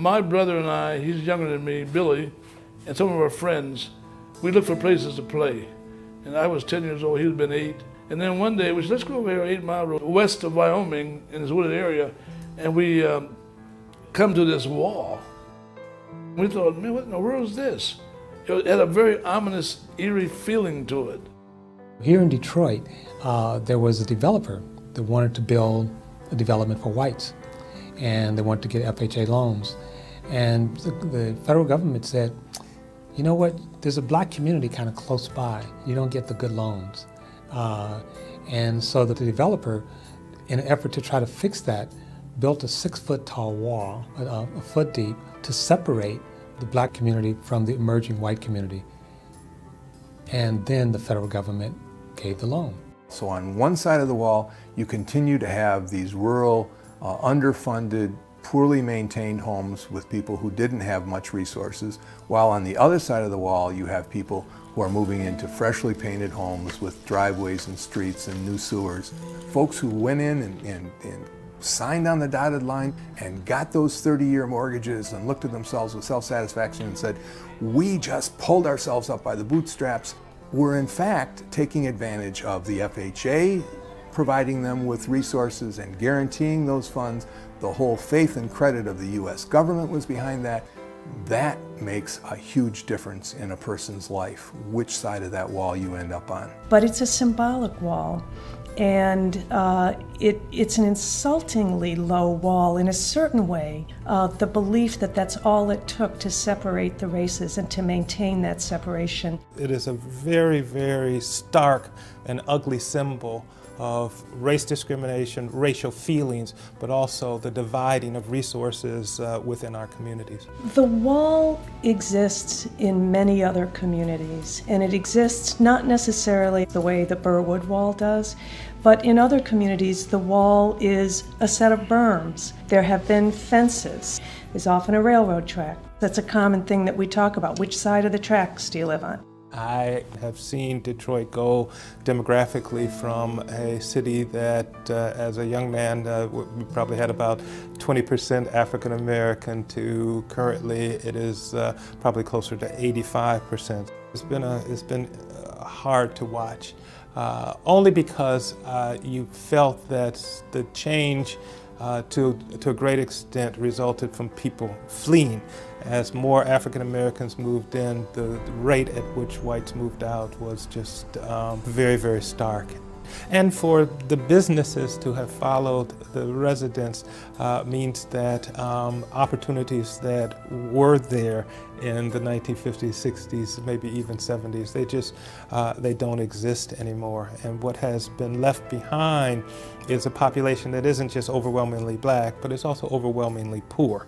My brother and I, he's younger than me, Billy, and some of our friends, we looked for places to play. And I was 10 years old, he had been 8. And then one day we said, let's go over here 8 Mile Road, west of Wyoming, in this wooded area, and we come to this wall. We thought, man, what in the world is this? It had a very ominous, eerie feeling to it. Here in Detroit, there was a developer that wanted to build a development for whites, and they wanted to get FHA loans. And the federal government said, you know what, there's a black community kind of close by. You don't get the good loans. And so the developer, in an effort to try to fix that, built a 6-foot tall wall, a foot deep, to separate the black community from the emerging white community. And then the federal government gave the loan. So on one side of the wall, you continue to have these rural, underfunded, poorly maintained homes with people who didn't have much resources, while on the other side of the wall you have people who are moving into freshly painted homes with driveways and streets and new sewers. Folks who went in and signed on the dotted line and got those 30-year mortgages and looked at themselves with self-satisfaction and said, we just pulled ourselves up by the bootstraps, were in fact taking advantage of the FHA, providing them with resources and guaranteeing those funds. The whole faith and credit of the U.S. government was behind that. That makes a huge difference in a person's life, which side of that wall you end up on. But it's a symbolic wall, and it's an insultingly low wall in a certain way. The belief that that's all it took to separate the races and to maintain that separation. It is a very, very stark and ugly symbol of race discrimination, racial feelings, but also the dividing of resources within our communities. The wall exists in many other communities, and it exists not necessarily the way the Burwood Wall does, but in other communities the wall is a set of berms. There have been fences. There's often a railroad track. That's a common thing that we talk about. Which side of the tracks do you live on? I have seen Detroit go demographically from a city that, as a young man, we probably had about 20% African American to currently it is probably closer to 85%. It's been hard to watch, only because you felt that the change to a great extent resulted from people fleeing. As more African Americans moved in, the rate at which whites moved out was just very, very stark. And for the businesses to have followed the residents means that opportunities that were there in the 1950s, 60s, maybe even 70s, they don't exist anymore. And what has been left behind is a population that isn't just overwhelmingly black, but it's also overwhelmingly poor.